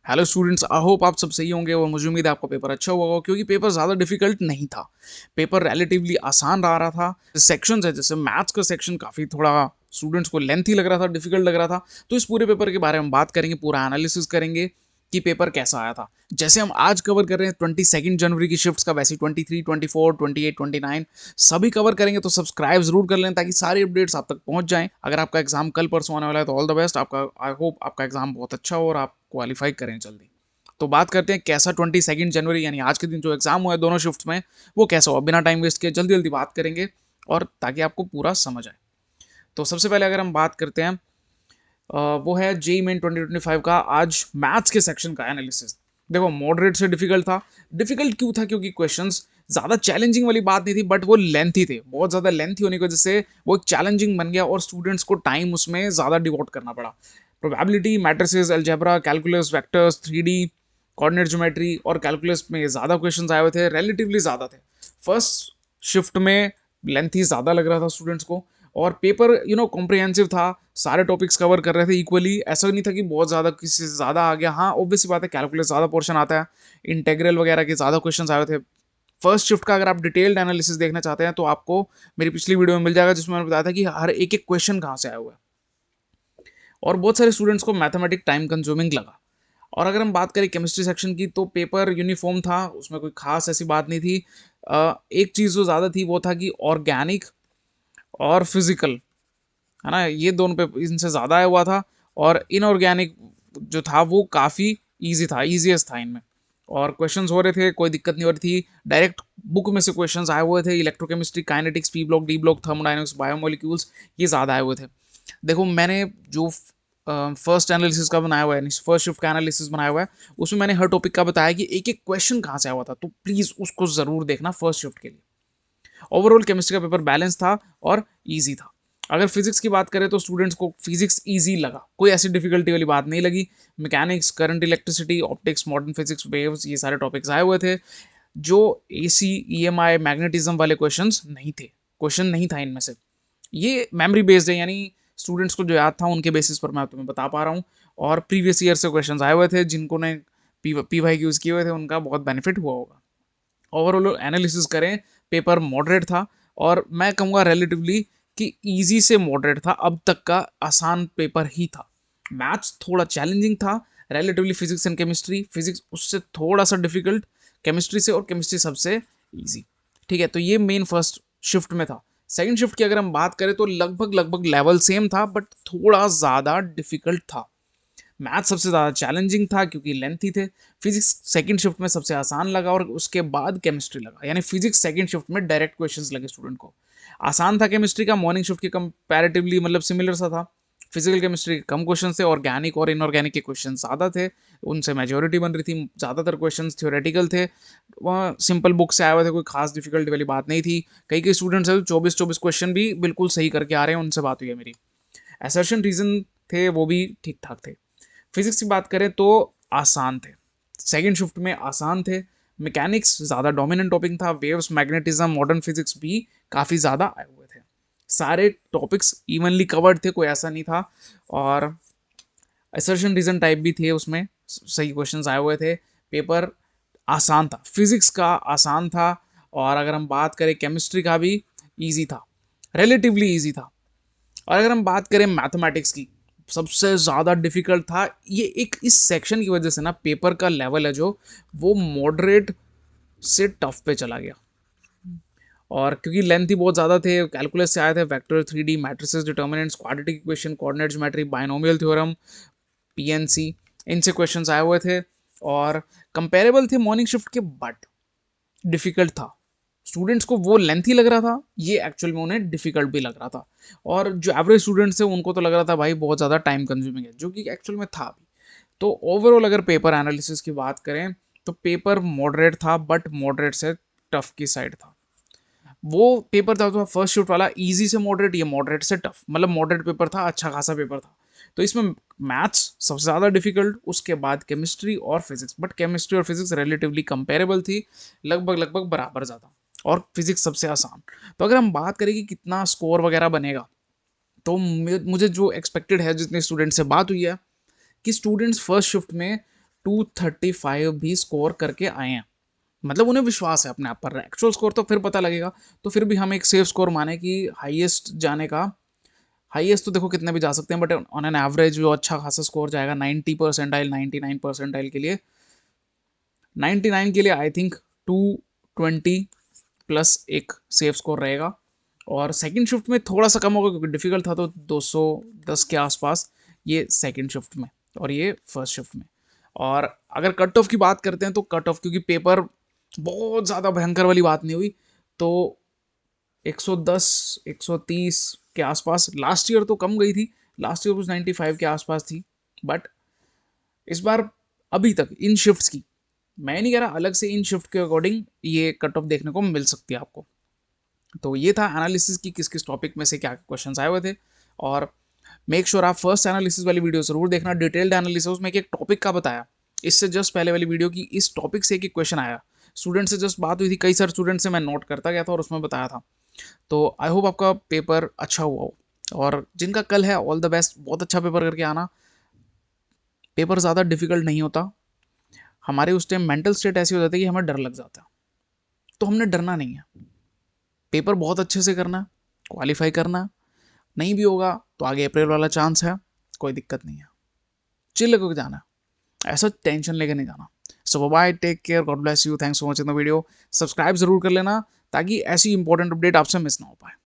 Hello students, I hope आप सब सही होंगे और मुझे उम्मीद है आपका पेपर अच्छा हुआ होगा क्योंकि पेपर ज़्यादा डिफिकल्ट नहीं था। पेपर रिलेटिवली आसान रहा था। सेक्शंस है, जैसे मैथ्स का सेक्शन काफ़ी थोड़ा स्टूडेंट्स को लेंथी लग रहा था, डिफिकल्ट लग रहा था। तो इस पूरे पेपर के बारे में बात करेंगे, पूरा एनालिसिस करेंगे कि पेपर कैसा आया था। जैसे हम आज कवर कर रहे हैं 22 जनवरी की शिफ्ट्स का, वैसे 23, 24, 28, 29 सभी कवर करेंगे। तो सब्सक्राइब जरूर कर लें ताकि सारी अपडेट्स आप तक पहुंच जाएं। अगर आपका एग्जाम कल परसों आने वाला है तो ऑल द बेस्ट आपका। आई होप आपका एग्जाम बहुत अच्छा हो और आप क्वालिफाई करें जल्दी। तो बात करते हैं कैसा 22 जनवरी यानी आज के दिन जो एग्जाम हुआ है दोनों शिफ्ट में, वो कैसा हुआ। बिना टाइम वेस्ट किए जल्दी जल्दी बात करेंगे और ताकि आपको पूरा समझ आए। तो सबसे पहले अगर हम बात करते हैं, वो है जेई मेन 2025 का आज मैथ्स के सेक्शन का एनालिसिस। देखो, मॉडरेट से डिफिकल्ट था। डिफिकल्ट क्यों था? क्योंकि क्वेश्चंस ज़्यादा चैलेंजिंग वाली बात नहीं थी, बट वो लेंथी थे। बहुत ज़्यादा लेंथी होने की वजह से वो एक चैलेंजिंग बन गया और स्टूडेंट्स को टाइम उसमें ज़्यादा डिवोट करना पड़ा। Probability, matrices, algebra, calculus, vectors, 3D, coordinate geometry और कैलकुलस में ज़्यादा क्वेश्चंस आए हुए थे, रिलेटिवली ज़्यादा थे। फर्स्ट शिफ्ट में लेंथी ज़्यादा लग रहा था स्टूडेंट्स को और पेपर कॉम्प्रिहेंसिव था। सारे टॉपिक्स कवर कर रहे थे इक्वली। ऐसा नहीं था कि बहुत ज़्यादा किसी से ज़्यादा आ गया। हाँ, ऑब्वियस बात है, कैलकुलस ज़्यादा पोर्शन आता है, इंटेग्रल वगैरह के ज़्यादा क्वेश्चन आए थे। फर्स्ट शिफ्ट का अगर आप डिटेल्ड एनालिसिस देखना चाहते हैं तो आपको मेरी पिछली वीडियो में मिल जाएगा, जिसमें मैंने बताया था कि हर एक एक क्वेश्चन कहाँ से आया हुआ है। और बहुत सारे स्टूडेंट्स को मैथमेटिक टाइम कंज्यूमिंग लगा। और अगर हम बात करें केमिस्ट्री सेक्शन की तो पेपर यूनिफॉर्म था, उसमें कोई खास ऐसी बात नहीं थी। एक चीज़ जो ज़्यादा थी वो था कि ऑर्गेनिक और फिजिकल, है ना, ये दोनों पे इनसे ज़्यादा आया हुआ था। और इनऑर्गेनिक जो था वो काफ़ी ईजी था, ईजीएस्ट था इनमें। और क्वेश्चंस हो रहे थे, कोई दिक्कत नहीं हो रही थी। डायरेक्ट बुक में से क्वेश्चंस आए हुए थे। Electrochemistry, kinetics, P block, D block, thermodynamics, biomolecules, ये ज़्यादा आए हुए थे। देखो, मैंने जो फर्स्ट एनालिसिस का बनाया हुआ है, फर्स्ट शिफ्ट का एनालिसिस बनाया हुआ है, उसमें मैंने हर टॉपिक का बताया कि एक एक क्वेश्चन कहाँ से आया हुआ था। तो प्लीज़ उसको ज़रूर देखना फर्स्ट शिफ्ट के लिए। ओवरऑल केमिस्ट्री का पेपर बैलेंस था और ईजी था। अगर फिजिक्स की बात करें तो स्टूडेंट्स को फिजिक्स ईजी लगा, कोई ऐसी डिफिकल्टी वाली बात नहीं लगी। Mechanics, current, electricity, optics, modern physics, waves, ये सारे टॉपिक्स आए हुए थे। जो एसी, ईएमआई, मैग्नेटिज्म वाले क्वेश्चंस नहीं थे, क्वेश्चन नहीं था इनमें से। ये मेमोरी बेस्ड है, यानी स्टूडेंट्स को जो याद था उनके बेसिस पर मैं तुम्हें बता पा रहा हूँ। और प्रीवियस ईयर से क्वेश्चंस आए हुए थे, जिनको ने पी वाई यूज़ किए हुए थे उनका बहुत बेनिफिट हुआ होगा। ओवरऑल एनालिसिस करें, पेपर मॉडरेट था। और मैं कहूँगा रिलेटिवली कि इजी से मॉडरेट था, अब तक का आसान पेपर ही था। मैथ्स थोड़ा चैलेंजिंग था relatively, physics and chemistry, physics उससे थोड़ा सा डिफिकल्ट केमिस्ट्री से, और केमिस्ट्री सबसे इजी। ठीक है, तो ये मेन फर्स्ट शिफ्ट में था। सेकंड शिफ्ट की अगर हम बात करें तो लगभग लगभग लेवल सेम था, बट थोड़ा ज़्यादा डिफिकल्ट था। मैथ सबसे ज़्यादा चैलेंजिंग था क्योंकि लेंथी थे। फिजिक्स सेकंड शिफ्ट में सबसे आसान लगा और उसके बाद केमिस्ट्री लगा, यानी फिजिक्स सेकंड शिफ्ट में डायरेक्ट क्वेश्चंस लगे स्टूडेंट को। आसान था केमिस्ट्री का, मॉर्निंग शिफ्ट के कंपैरेटिवली मतलब सिमिलर सा था। फिजिकल केमिस्ट्री के कम क्वेश्चन थे, ऑर्गेनिक और इनऑर्गेनिक के क्वेश्चन ज़्यादा थे, उनसे मेजोरिटी बन रही थी। ज़्यादातर क्वेश्चन थ्योरेटिकल थे, वह सिंपल बुक से आए हुए थे, कोई खास डिफिकल्टी वाली बात नहीं थी। कई कई स्टूडेंट्स हैं 24-24 क्वेश्चन भी बिल्कुल सही करके आ रहे हैं, उनसे बात हुई है मेरी। असर्शन रीजन थे वो भी ठीक ठाक थे। फिजिक्स की बात करें तो आसान थे, सेकेंड शिफ्ट में आसान थे। मैकेनिक्स ज़्यादा डोमिनेंट टॉपिक था, वेव्स, मैग्नेटिज्म, मॉडर्न फिजिक्स भी काफ़ी ज़्यादा आए हुए थे। सारे टॉपिक्स इवनली कवर्ड थे, कोई ऐसा नहीं था। और असर्शन रीजन टाइप भी थे उसमें, सही क्वेश्चंस आए हुए थे। पेपर आसान था, फिजिक्स का आसान था। और अगर हम बात करें केमिस्ट्री का भी इजी था, रिलेटिवली इजी था। और अगर हम बात करें मैथमेटिक्स की, सबसे ज़्यादा डिफिकल्ट था। ये एक इस सेक्शन की वजह से ना पेपर का लेवल है जो, वो मॉडरेट से टफ पे चला गया। और क्योंकि लेंथ ही बहुत ज़्यादा थे, कैलकुलस से आए थे, vector, 3D, matrices, determinants, quadratic equation, coordinate geometry, binomial theorem, PNC, इनसे क्वेश्चंस आए हुए थे। और कंपेरेबल थे मॉर्निंग शिफ्ट के, बट डिफिकल्ट था। स्टूडेंट्स को वो लेंथी लग रहा था, ये एक्चुअल में उन्हें डिफिकल्ट भी लग रहा था। और जो एवरेज स्टूडेंट्स थे उनको तो लग रहा था भाई बहुत ज़्यादा टाइम कंज्यूमिंग है, जो कि एक्चुअल में था भी। तो ओवरऑल अगर पेपर एनालिसिस की बात करें तो पेपर मॉडरेट था, बट मॉडरेट से टफ की साइड था। वो पेपर था तो फर्स्ट शिफ्ट वाला इजी से मॉडरेट, ये मॉडरेट से टफ, मतलब मॉडरेट पेपर था, अच्छा खासा पेपर था। तो इसमें मैथ्स सबसे ज़्यादा डिफिकल्ट, उसके बाद केमिस्ट्री और फिजिक्स, बट केमिस्ट्री और फिजिक्स रिलेटिवली कंपेरेबल थी, लगभग लगभग बराबर ज़्यादा। और फिजिक्स सबसे आसान। तो अगर हम बात करें कि कितना स्कोर वगैरह बनेगा, तो मुझे जो एक्सपेक्टेड है, जितने स्टूडेंट से बात हुई है, कि स्टूडेंट्स फर्स्ट शिफ्ट में 235 भी स्कोर करके आए हैं। मतलब उन्हें विश्वास है अपने आप पर। एक्चुअल स्कोर तो फिर पता लगेगा, तो फिर भी हम एक सेफ स्कोर माने कि हाईएस्ट जाने का। हाईएस्ट तो देखो कितने भी जा सकते हैं, बट ऑन एन एवरेज जो अच्छा खासा स्कोर जाएगा 90%, 99% के लिए, 99 के लिए आई थिंक 220 प्लस एक सेफ स्कोर रहेगा। और सेकंड शिफ्ट में थोड़ा सा कम होगा क्योंकि डिफिकल्ट था, तो 210 के आसपास ये सेकंड शिफ्ट में और ये फर्स्ट शिफ्ट में। और अगर कट ऑफ की बात करते हैं तो कट ऑफ, क्योंकि पेपर बहुत ज़्यादा भयंकर वाली बात नहीं हुई, तो 110 130 के आसपास। लास्ट ईयर तो कम गई थी, लास्ट ईयर कुछ 95 के आसपास थी। बट इस बार अभी तक इन शिफ्ट्स की, मैं नहीं कह रहा अलग से, इन शिफ्ट के अकॉर्डिंग ये कट ऑफ देखने को मिल सकती है आपको। तो ये था एनालिसिस की किस किस टॉपिक में से क्या क्वेश्चंस आए हुए थे। और मेक श्योर आप फर्स्ट एनालिसिस वाली वीडियो जरूर देखना, डिटेल्ड एनालिसिस। उसमें एक टॉपिक का बताया, इससे जस्ट पहले वाली वीडियो की इस टॉपिक से एक क्वेश्चन आया, स्टूडेंट से जस्ट बात हुई थी, कई सारे स्टूडेंट से मैं नोट करता गया था और उसमें बताया था। तो आई होप आपका पेपर अच्छा हुआ हो, और जिनका कल है ऑल द बेस्ट, बहुत अच्छा पेपर करके आना। पेपर ज़्यादा डिफिकल्ट नहीं होता, हमारे उस टाइम मेंटल स्टेट ऐसी हो जाती है कि हमें डर लग जाता है, तो हमने डरना नहीं है। पेपर बहुत अच्छे से करना है, क्वालिफाई करना है। नहीं भी होगा तो आगे अप्रैल वाला चांस है, कोई दिक्कत नहीं है, चिल करके जाना है, ऐसा टेंशन लेके नहीं जाना। So bye, take care, God bless you, thanks for watching the video. Subscribe जरूर कर लेना ताकि ऐसी इंपॉर्टेंट अपडेट आपसे मिस ना हो पाए।